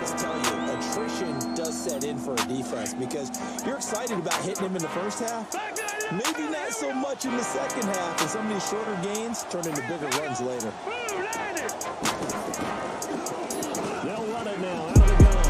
to tell you, attrition does set in for a defense because you're excited about hitting him in the first half. Maybe not so much in the second half, and some of these shorter gains turn into bigger runs later. They'll run it now, out of the gun.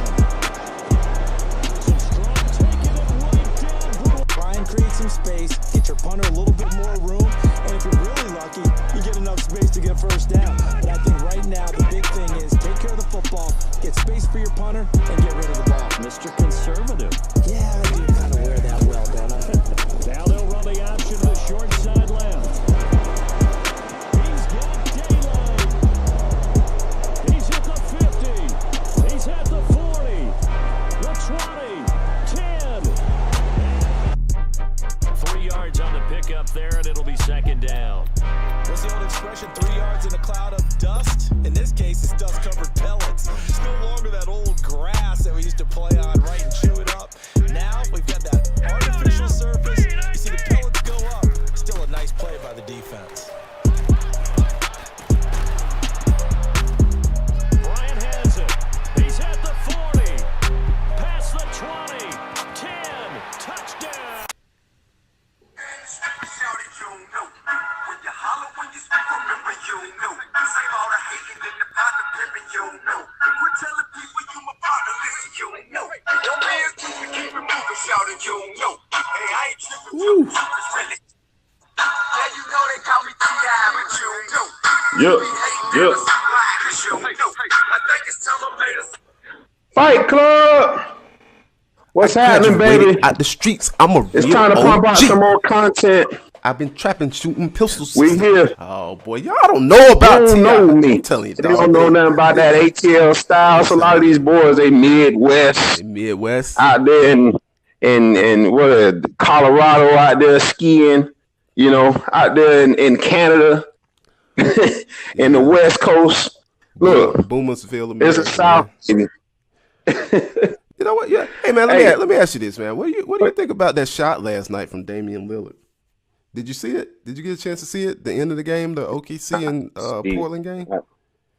Some strong taking it right down. Try and create some space, get your punter a little bit more room, and if you're really lucky, you get enough space to get a first down. But I think right now the big thing is take care of the football, get space for your punter, and get rid of the ball. Mr. Conservative. Yeah, I do kind of wear that well, don't I? Now they'll run the option to the short side left. He's got daylight. He's at the 50. He's at the 40. The 20. 10. 3 yards on the pickup there, and it'll be second down. What's the old expression, 3 yards in a cloud of dust? In this case, it's dust-covered pellets. It's no longer that old grass that we used to play on, right, and chew it up. Now we've got that artificial surface. You see the pellets go up. Still a nice play by the defense. Bryant has it. He's at the 40. Past the 20. 10. Touchdown. Yep. Fight Club. What's happening, baby? Out the streets, I'm a It's real time to pump out OG. some more content. I've been trapping, shooting pistols. We here. Oh boy, y'all don't know about They don't know T.I. me. I'm telling you, They dog. don't know nothing about that ATL style. So a lot of these boys, they Midwest Midwest. out there in what Colorado out there skiing. You know, out there in Canada, in the West Coast. Look, Boomersville, America. it's a South. Man. You know what? Yeah. Hey man, let me ask you this, man. What do you think about that shot last night from Damian Lillard? Did you see it? Did you get a chance to see it? The end of the game, the OKC and Portland game.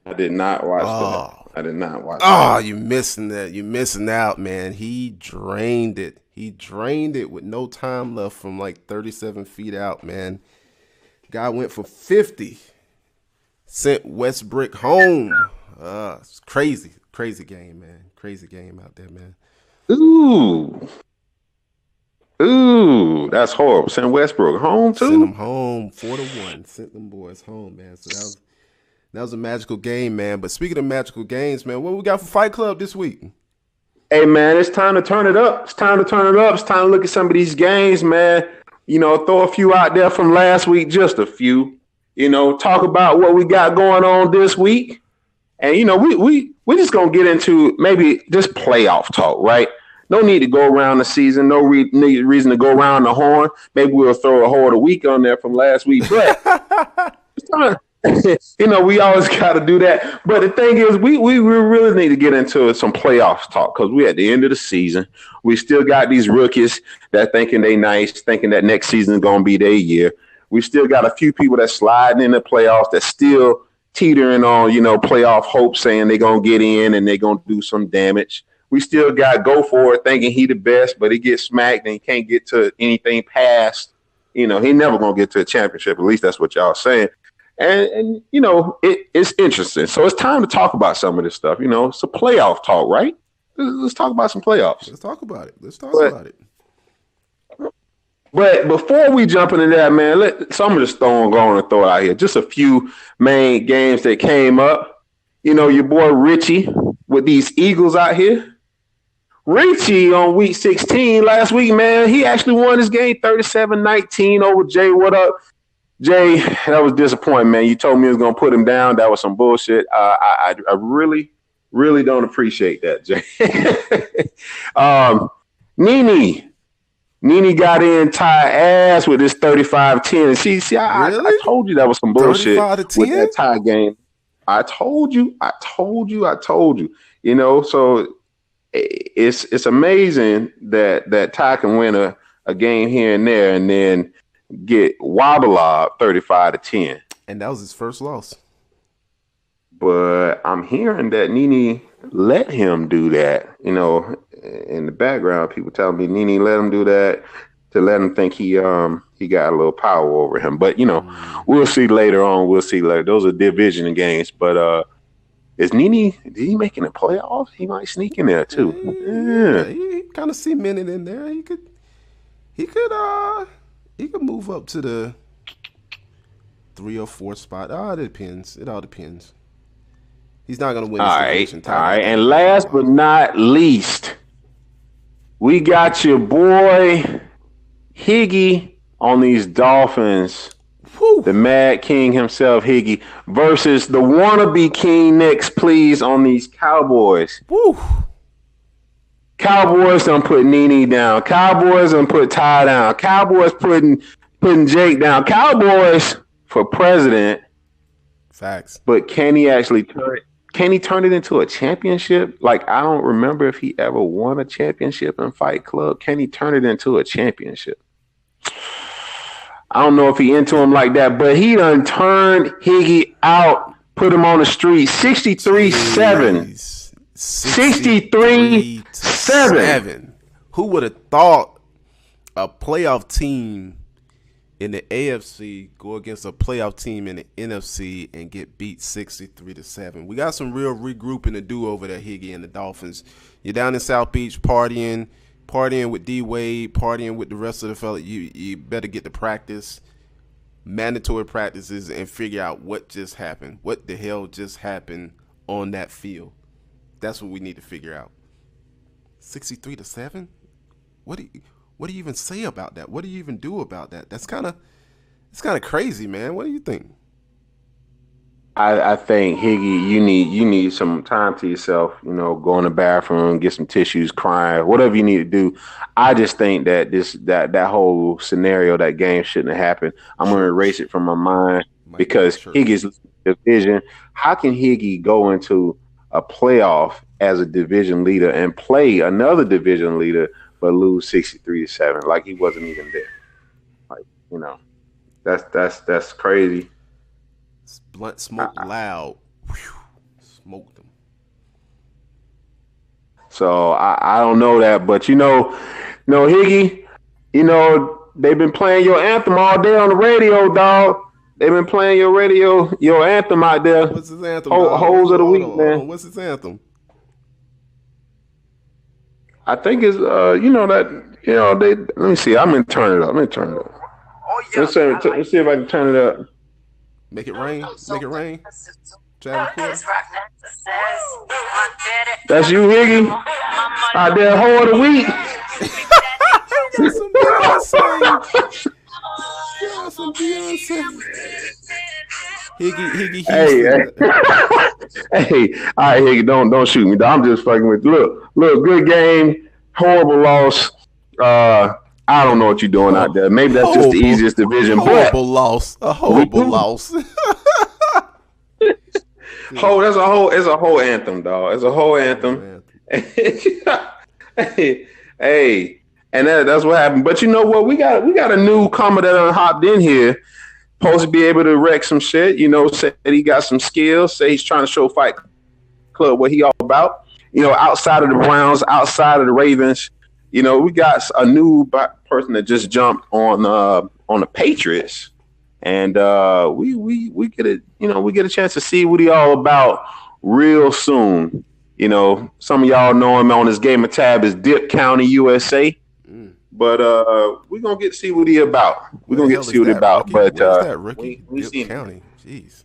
I did not watch that. I did not watch. Oh, you missing that? You missing out, man. He drained it. He drained it with no time left from like 37 feet out, man. Guy went for 50. Sent Westbrook home. It's crazy. Crazy game, man. Crazy game out there, man. Ooh, that's horrible. Sent Westbrook home too. Sent them home 4-1. Sent them boys home, man. So that was a magical game, man. But speaking of magical games, man, what we got for Fight Club this week? Hey man, it's time to turn it up. It's time to look at some of these games, man. You know, throw a few out there from last week, just a few. You know, talk about what we got going on this week. And you know, we just gonna get into maybe just playoff talk, right? No need to go around the season. No reason to go around the horn. Maybe we'll throw a horn of the week on there from last week. But it's time. You know, we always got to do that. But the thing is, we really need to get into some playoffs talk because we're at the end of the season. We still got these rookies that thinking they nice, thinking that next season is going to be their year. We still got a few people that sliding in the playoffs that still teetering on, you know, playoff hope, saying they're going to get in and they're going to do some damage. We still got go for it, thinking he the best, but he gets smacked and he can't get to anything past. You know, he never going to get to a championship. At least that's what y'all saying. And you know, it's interesting. So it's time to talk about some of this stuff. You know, it's a playoff talk, right? Let's talk about some playoffs. Let's talk about it. But before we jump into that, man, so I'm just going and throw it out here. Just a few main games that came up. You know, your boy Richie with these Eagles out here. Richie on week 16 last week, man, he actually won his game 37-19 over Jay. What up? Jay, that was disappointing, man. You told me you was going to put him down. That was some bullshit. I really, really don't appreciate that, Jay. Nene got in tie ass with this 35-10. See, I told you that was some bullshit with that tie game. I told you. You know, so it's amazing that Ty can win a game here and there and then get wobble-lobbed 35-10. And that was his first loss. But I'm hearing that Nene let him do that. In the background, people telling me Nene let him do that to let him think he got a little power over him. But we'll see later on. We'll see later. Those are division games. But is Nene? Did he making the playoffs? He might sneak in there too. Yeah, he kind of cemented in there. He could move up to the 3 or 4 spot. It depends. It all depends. He's not going to win this division title. All right. And last but not least, we got your boy Higgy on these Dolphins. Whew. The Mad King himself, Higgy, versus the wannabe King next, please, on these Cowboys. Woo. Cowboys done put Nene down. Cowboys done put Ty down. Cowboys putting Jake down. Cowboys for president. Facts. But can he actually turn it? Can he turn it into a championship? Like, I don't remember if he ever won a championship in Fight Club. Can he turn it into a championship? I don't know if he into him like that, but he done turned Higgy out, put him on the street. 63-7. 63-7. Who would have thought a playoff team in the AFC go against a playoff team in the NFC and get beat 63-7? We got some real regrouping to do over there, Higgy and the Dolphins. You're down in South Beach partying with D Wade, partying with the rest of the fellas. You better get to practice, mandatory practices, and figure out what just happened. What the hell just happened on that field? That's what we need to figure out. 63-7. What do you even say about that? What do you even do about that? It's kind of crazy, man. What do you think? I think Higgy, you need some time to yourself. Go in the bathroom, get some tissues, cry, whatever you need to do. I just think that that whole scenario, that game shouldn't have happened. I'm gonna erase it from my mind because Higgy's division. How can Higgy go into a playoff as a division leader and play another division leader but lose 63-7? Like he wasn't even there. Like that's crazy. Blunt smoke loud. Whew. Smoked them. So I don't know that, but Higgy, they've been playing your anthem all day on the radio, dog. They've been playing your anthem out there. What's his anthem? Holes of the week, man. What's his anthem? I think it's let me see. I'm gonna turn it up. Oh yeah. Let's see if I can turn it up. Make it rain. Make it rain. That's you, Higgy. Out there, hole of the week. Some Beyonce. Higgy. Hey. All right, Higgy, don't shoot me. I'm just fucking with you. Look, good game, horrible loss. I don't know what you're doing out there. Maybe that's just the easiest division. Horrible loss. A horrible loss. It's a whole anthem, dog. It's a whole anthem. hey, and that's what happened. But you know what? We got a newcomer that hopped in here, supposed to be able to wreck some shit. Said he got some skills. Say he's trying to show Fight Club what he all about. Outside of the Browns, outside of the Ravens. We got a new person that just jumped on the Patriots, and we get a chance to see what he all about real soon. Some of y'all know him on his gamer tab is Dip County, USA, but we're gonna get to see what he about. We're gonna get to see what he about. But we see County, jeez,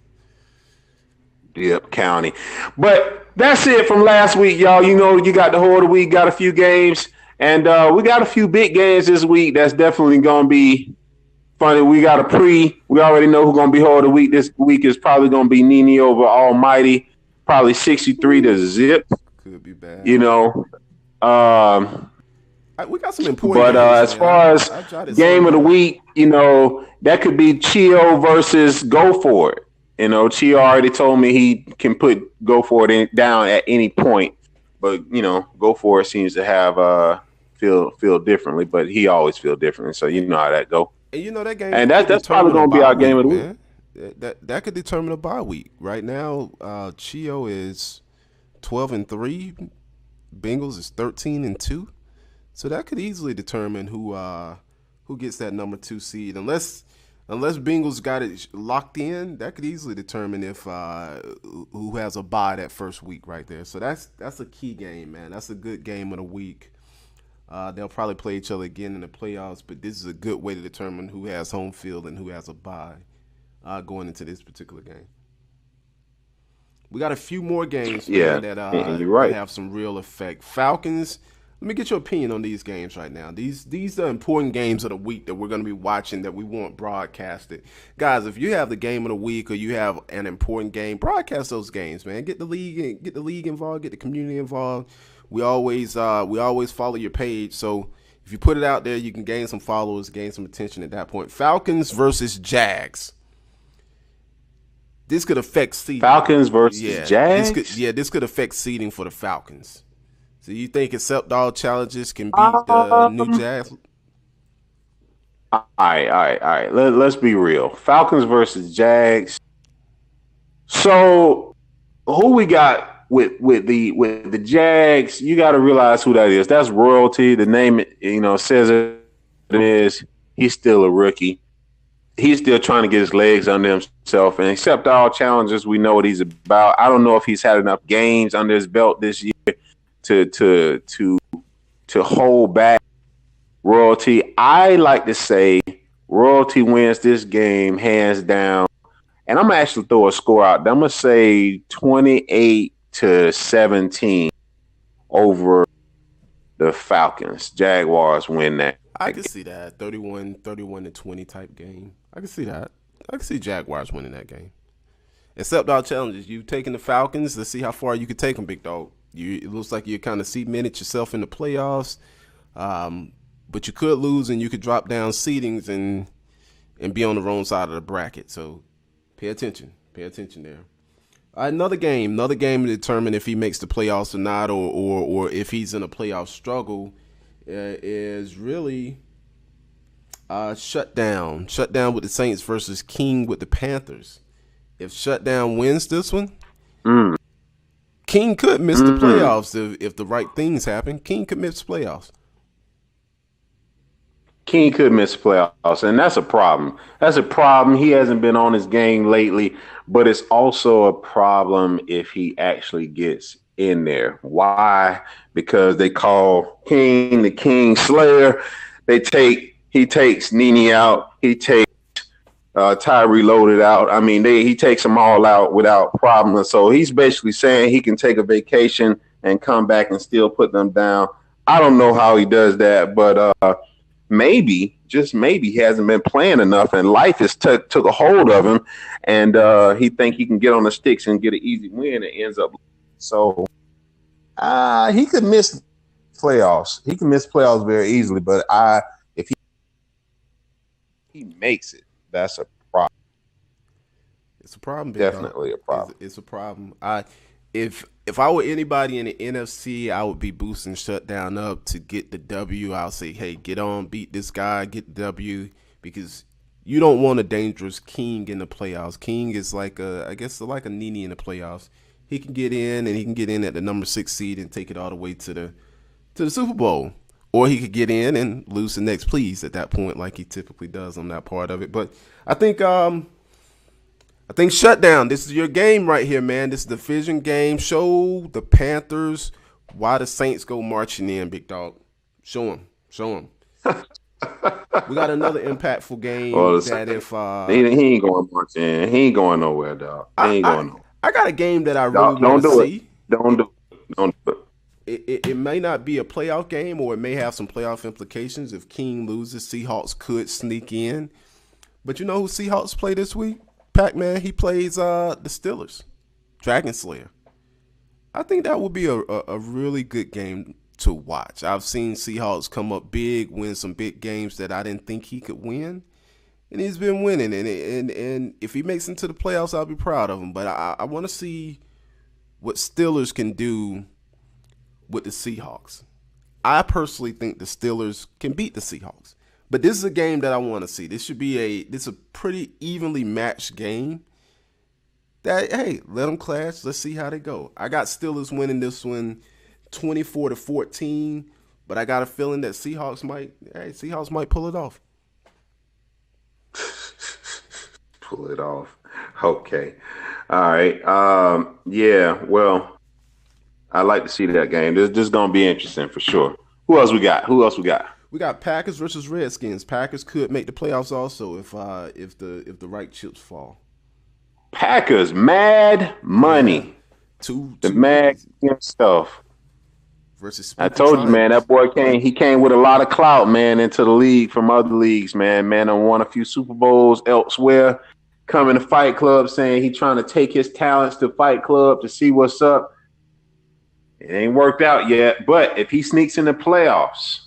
Dip County. But that's it from last week, y'all. You got the whole of the week, got a few games. And we got a few big games this week that's definitely going to be funny. We got we already know who's going to be Hall of the Week. This week is probably going to be Nene over Almighty, probably 63-0. Could be bad. We got some important But as far as game of the week, that could be Chio versus Go For It. Chio already told me he can put Go For It down at any point. But, Go For It seems to have feel differently, but he always feel differently. So you know how that go. And that game, and that's probably gonna be our game of the week. That could determine a bye week. Right now, Chio is 12-3. Bengals is 13-2. So that could easily determine who gets that number 2 seed. Unless Bengals got it locked in, that could easily determine if who has a bye that first week right there. So that's a key game, man. That's a good game of the week. They'll probably play each other again in the playoffs, but this is a good way to determine who has home field and who has a bye going into this particular game. We got a few more games, man, that you're right. have some real effect. Falcons. Let me get your opinion on these games right now. These are important games of the week that we're going to be watching, that we want broadcasted. Guys, if you have the game of the week or you have an important game, broadcast those games, man. Get the league involved, get the community involved. We always follow your page, so if you put it out there, you can gain some followers, gain some attention at that point. Falcons versus Jags. This could affect seeding. Falcons versus Jags? This could affect seeding for the Falcons. So you think accept all challenges can beat the new Jags? All right. Let's be real. Falcons versus Jags. So who we got with the Jags? You got to realize who that is. That's royalty. The name, says it is. He's still a rookie. He's still trying to get his legs under himself and accept all challenges. We know what he's about. I don't know if he's had enough games under his belt this year to hold back royalty. I like to say royalty wins this game hands down. And I'm going to actually throw a score out. I'm going to say 28-17 over the Falcons. Jaguars win that. I can see that. 31-20 type game. I can see that. I can see Jaguars winning that game. Accept all challenges. You've taken the Falcons. Let's see how far you can take them, big dog. It looks like you're kind of cemented yourself in the playoffs. But you could lose and you could drop down seedings and be on the wrong side of the bracket. So pay attention. Pay attention there. Another game to determine if he makes the playoffs or not, or if he's in a playoff struggle, is really shutdown with the Saints versus King with the Panthers. If shutdown wins this one, King could miss the playoffs if the right things happen. King could miss playoffs. King could miss playoffs, and that's a problem. That's a problem. He hasn't been on his game lately, but it's also a problem if he actually gets in there. Why? Because they call King the King Slayer. He takes Nene out. He takes Tyree loaded out. I mean, he takes them all out without problem. So he's basically saying he can take a vacation and come back and still put them down. I don't know how he does that, but maybe, just maybe, he hasn't been playing enough, and life has took a hold of him, and he think he can get on the sticks and get an easy win, and ends up. So he could miss playoffs. He can miss playoffs very easily, but if he makes it, that's a problem. It's a problem. Definitely a problem. It's a problem. If I were anybody in the NFC, I would be boosting shutdown up to get the W. I'll say, hey, get on, beat this guy, get the W, because you don't want a dangerous King in the playoffs. King is like a Nene in the playoffs. He can get in, and he can get in at the number 6 seed and take it all the way to the Super Bowl. Or he could get in and lose the next please at that point, like he typically does on that part of it. But I think shutdown. This is your game right here, man. This is the division game. Show the Panthers why the Saints go marching in, big dog. Show them. We got another impactful game that if he ain't going marching in. He ain't going nowhere, dog. He ain't going nowhere. I got a game that I really want to see. Don't do it. It may not be a playoff game, or it may have some playoff implications. If King loses, Seahawks could sneak in. But you know who Seahawks play this week? Pac-Man. He plays the Steelers, Dragon Slayer. I think that would be a really good game to watch. I've seen Seahawks come up big, win some big games that I didn't think he could win, and he's been winning. And if he makes it into the playoffs, I'll be proud of him. But I want to see what Steelers can do with the Seahawks. I personally think the Steelers can beat the Seahawks. But this is a game that I want to see. This is a pretty evenly matched game. That hey, let them clash. Let's see how they go. I got Steelers winning this one, 24-14. But I got a feeling that Seahawks might pull it off. Pull it off. Okay. All right. Yeah. Well, I like to see that game. This is gonna be interesting for sure. Who else we got? Who else we got? We got Packers versus Redskins. Packers could make the playoffs also if the right chips fall. Packers, mad Yeah, money. The two mad rookies stuff. versus I Smith and told you, man, that Triangles. boy came. He came with a lot of clout, man, into the league from other leagues, man. Man, I won a few Super Bowls elsewhere. Coming to Fight Club, saying he trying to take his talents to Fight Club to see what's up. It ain't worked out yet, but if he sneaks in the playoffs,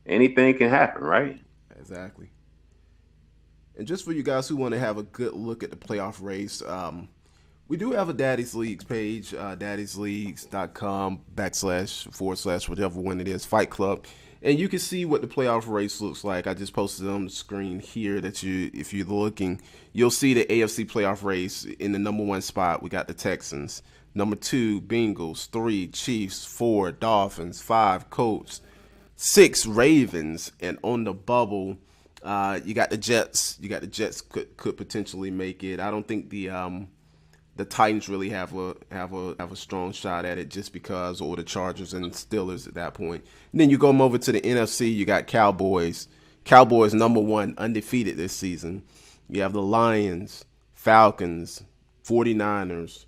anything can happen, right? Exactly. And just for you guys who want to have a good look at the playoff race, we do have a Daddy's Leagues page, daddysleagues.com / whatever one it is, Fight Club. And you can see what the playoff race looks like. I just posted it on the screen here that if you're looking, you'll see the AFC playoff race. In the number 1 spot, we got the Texans. Number 2, Bengals. 3, Chiefs. 4, Dolphins. 5, Colts. 6, Ravens. And on the bubble, you got the Jets. You got the Jets could potentially make it. I don't think the Titans really have a strong shot at it just because, or the Chargers and Steelers at that point. And then you go over to the NFC, you got Cowboys. Cowboys number 1, undefeated this season. You have the Lions, Falcons, 49ers,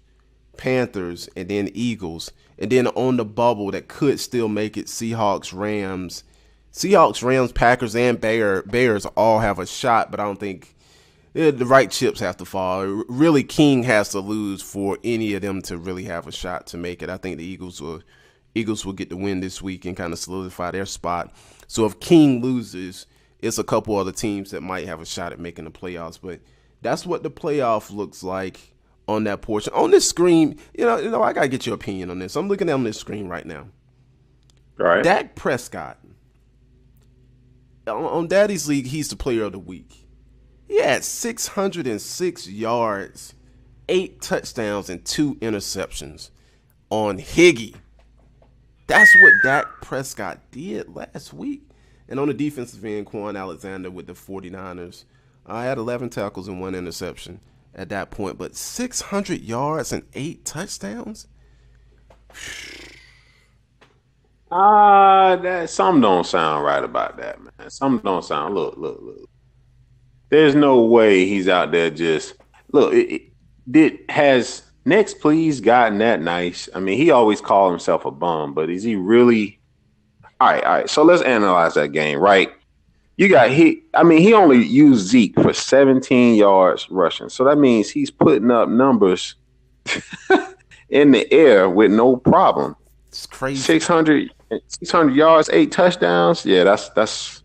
Panthers, and then Eagles. And then on the bubble that could still make it, Seahawks, Rams, Packers, and Bears all have a shot, but I don't think the right chips have to fall. Really, King has to lose for any of them to really have a shot to make it. I think the Eagles will get the win this week and kind of solidify their spot. So if King loses, it's a couple other teams that might have a shot at making the playoffs. But that's what the playoff looks like on that portion. On this screen, I gotta get your opinion on this. I'm looking on this screen right now. All right. Dak Prescott. On Daddy's League, he's the player of the week. He had 606 yards, 8 touchdowns, and 2 interceptions on Higgy. That's what Dak Prescott did last week. And on the defensive end, Quan Alexander with the 49ers, I had 11 tackles and 1 interception at that point. But 600 yards and 8 touchdowns? That something don't sound right about that, man. Something don't sound. Look. There's no way he's out there just look. Has Next Please gotten that nice? I mean, he always called himself a bum, but is he really? All right. So let's analyze that game, right? He only used Zeke for 17 yards rushing, so that means he's putting up numbers in the air with no problem. It's crazy. 600 yards, 8 touchdowns. Yeah, that's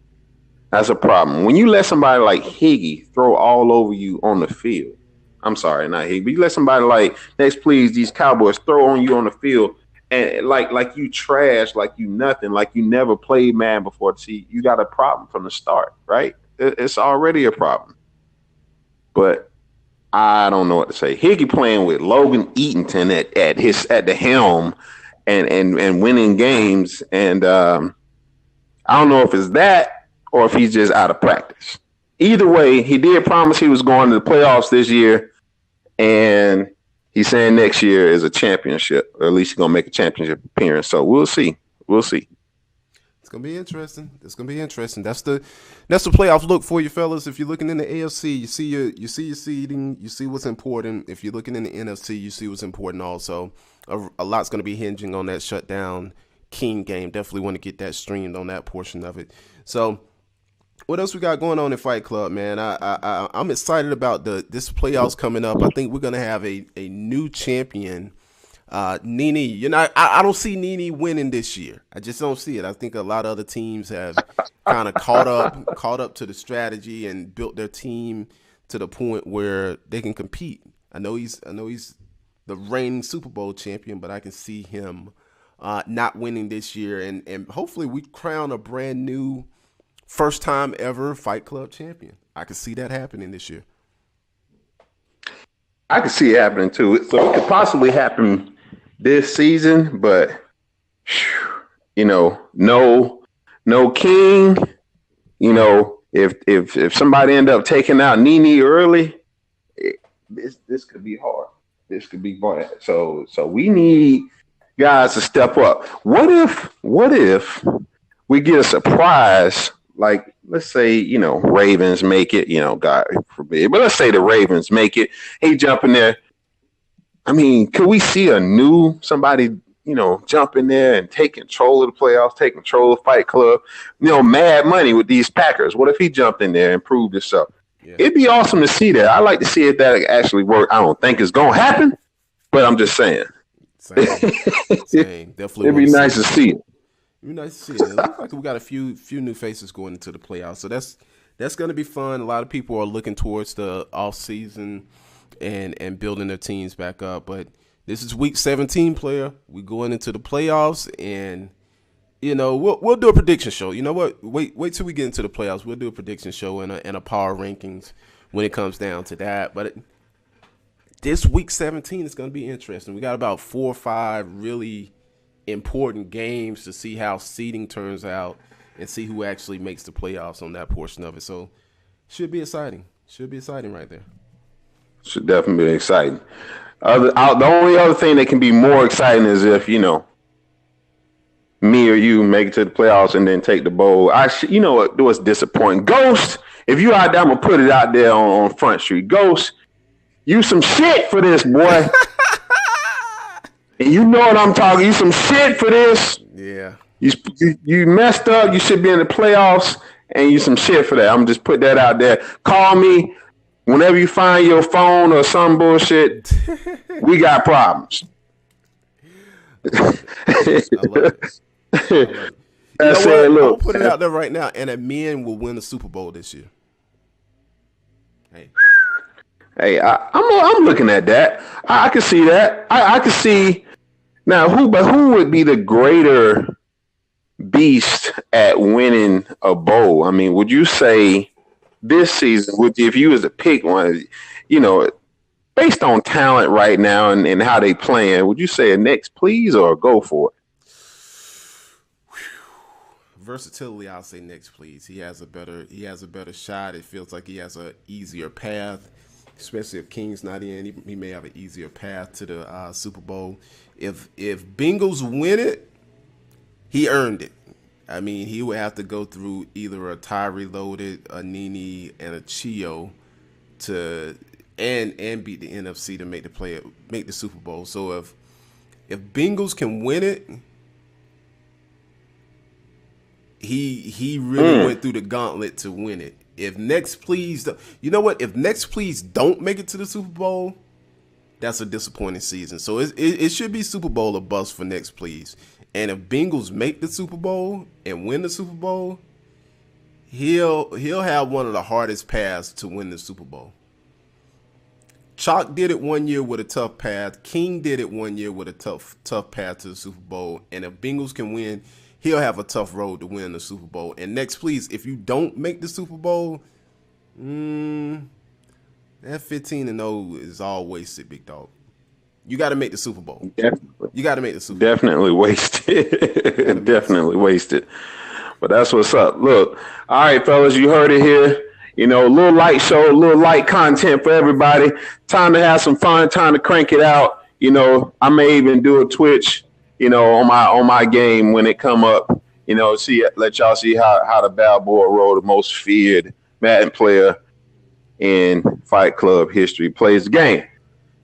a problem. When you let somebody like Higgy throw all over you on the field, I'm sorry, not Higgy, but you let somebody like Next Please, these Cowboys throw on you on the field and like you trash, like you nothing, like you never played man before. See, you got a problem from the start, right? It's already a problem. But I don't know what to say. Higgy playing with Logan Eaton at the helm and winning games, and I don't know if it's that or if he's just out of practice. Either way, he did promise he was going to the playoffs this year, and he's saying next year is a championship, or at least he's going to make a championship appearance. So we'll see. It's gonna be interesting. That's the playoff look for you fellas. If you're looking in the AFC, you see your seeding, you see what's important. If you're looking in the NFC, you see what's important also. A lot's gonna be hinging on that shutdown King game. Definitely want to get that streamed on that portion of it. So what else we got going on in Fight Club, man? I'm excited about this playoffs coming up. I think we're gonna have a new champion. Nene, I don't see Nene winning this year. I just don't see it. I think a lot of other teams have kind of caught up to the strategy and built their team to the point where they can compete. I know he's the reigning Super Bowl champion, but I can see him not winning this year, and hopefully we crown a brand new first time ever Fight Club champion. I can see that happening this year. I could see it happening too. So it could possibly happen this season, but no King. If somebody end up taking out Nene early, this could be hard. This could be bad. So we need guys to step up. What if we get a surprise? Like, let's say, Ravens make it, God forbid, but let's say the Ravens make it. He jump in there. I mean, could we see somebody, jump in there and take control of the playoffs, take control of Fight Club, mad money with these Packers? What if he jumped in there and proved himself? Yeah. It'd be awesome to see that. I like to see if that actually work. I don't think it's going to happen, but I'm just saying. Same. Definitely. It'd be nice to see it. It'd be nice to see it. It looks like we got a few new faces going into the playoffs, so that's going to be fun. A lot of people are looking towards the off season and building their teams back up. But this is week 17, player. We're going into the playoffs, and we'll do a prediction show. You know what? Wait till we get into the playoffs. We'll do a prediction show and a power rankings when it comes down to that. But this week 17 is going to be interesting. We got about 4 or 5 really important games to see how seeding turns out and see who actually makes the playoffs on that portion of it. So should be exciting. Should be exciting right there. Should definitely be exciting. The only other thing that can be more exciting is if, me or you make it to the playoffs and then take the bowl. What was disappointing? Ghost, if you out there, I'm going to put it out there on Front Street. Ghost, you some shit for this, boy. And you know what I'm talking. You some shit for this. Yeah. You messed up. You should be in the playoffs, and you some shit for that. I'm just put that out there. Call me whenever you find your phone or some bullshit. We got problems. I love it. That's it. Look, I'll put it out there right now, and that men will win the Super Bowl this year. Hey, I'm looking at that. I can see that. I can see. Now, who would be the greater beast at winning a bowl? I mean, would you say this season, if you was to pick one, based on talent right now and how they playing, would you say a next please or go for it? Versatility, I'll say next please. He has a better shot. It feels like he has an easier path, especially if King's not in. He may have an easier path to the Super Bowl. If Bengals win it, he earned it. I mean, he would have to go through either a Tyree loaded, a Nene, and a Chio and beat the NFC to make the Super Bowl. So if Bengals can win it, he really went through the gauntlet to win it. If next please, if next please don't make it to the Super Bowl, that's a disappointing season. So it should be Super Bowl or bust for next please. And if Bengals make the Super Bowl and win the Super Bowl, he'll have one of the hardest paths to win the Super Bowl. Chalk did it one year with a tough path. King did it one year with a tough path to the Super Bowl. And if Bengals can win, he'll have a tough road to win the Super Bowl. And next, please, if you don't make the Super Bowl, that 15-0 is all wasted, big dog. You got to make the Super Bowl. Definitely. You got to make the Super Bowl. Definitely wasted. Definitely wasted. But that's what's up. Look, all right, fellas, you heard it here. A little light show, a little light content for everybody. Time to have some fun. Time to crank it out. I may even do a Twitch, on my game when it come up. Let y'all see how the bad boy roll, the most feared Madden player in Fight Club history, plays the game.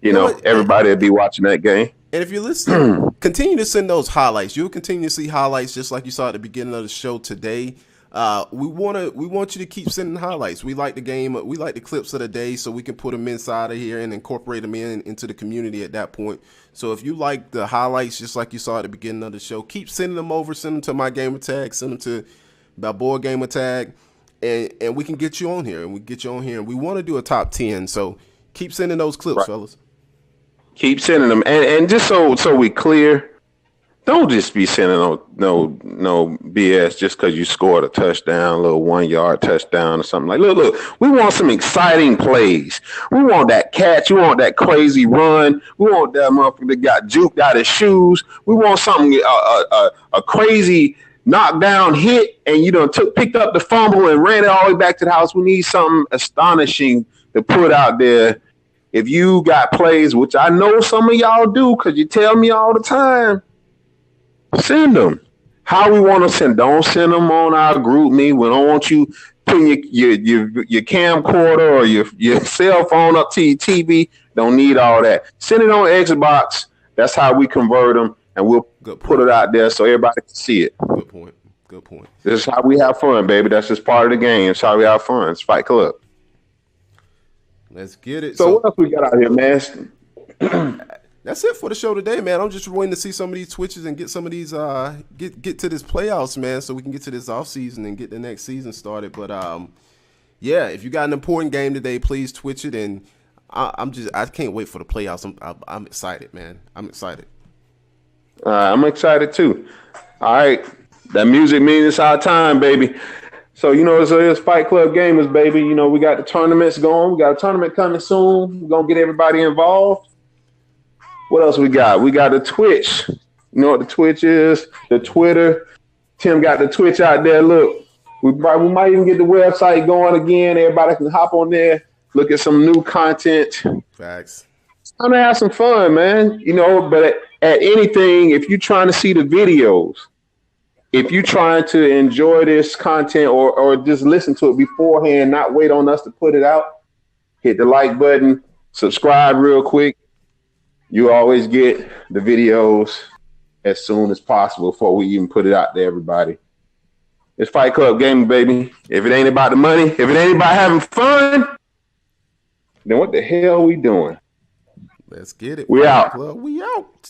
Everybody will be watching that game. And if you're listening, continue to send those highlights. You'll continue to see highlights just like you saw at the beginning of the show today. We want you to keep sending highlights. We like the game. We like the clips of the day, so we can put them inside of here and incorporate them into the community at that point. So if you like the highlights, just like you saw at the beginning of the show, keep sending them over. Send them to my gamer tag. Send them to my boy gamer tag, and we can get you on here. And we want to do a top 10. So keep sending those clips, fellas. Keep sending them, and just so we clear, Don't just be sending no BS just because you scored a touchdown, a little 1 yard touchdown or something. Like, look, we want some exciting plays. We want that catch. We want that crazy run. We want that motherfucker that got juked out his shoes. We want something a crazy knockdown hit, and picked up the fumble and ran it all the way back to the house. We need something astonishing to put out there. If you got plays, which I know some of y'all do, because you tell me all the time. Send them. How we want to send? Don't send them on our group me. We don't want you putting your camcorder or your cell phone up to your TV. Don't need all that. Send it on Xbox. That's how we convert them, and we'll put it out there so everybody can see it. Good point. This is how we have fun, baby. That's just part of the game. It's how we have fun. It's Fight Club. Let's get it. So what else we got out here, man? That's it for the show today, man. I'm just waiting to see some of these twitches and get some of these get to this playoffs, man, so we can get to this offseason and get the next season started. But yeah, if you got an important game today, please twitch it. And I can't wait for the playoffs. I'm excited, man. I'm excited. I'm excited too. All right, that music means it's our time, baby. So it's Fight Club Gamers, baby. We got the tournaments going. We got a tournament coming soon. We're gonna get everybody involved. What else we got? We got the Twitch. You know what the Twitch is? The Twitter. Tim got the Twitch out there. Look, we might even get the website going again. Everybody can hop on there, look at some new content. Facts. It's time to have some fun, man. But at anything, if you're trying to see the videos, if you're trying to enjoy this content or just listen to it beforehand, not wait on us to put it out, hit the like button, subscribe real quick. You always get the videos as soon as possible before we even put it out to everybody. It's Fight Club Gaming, baby. If it ain't about the money, if it ain't about having fun, then what the hell are we doing? Let's get it. We out. Club. We out.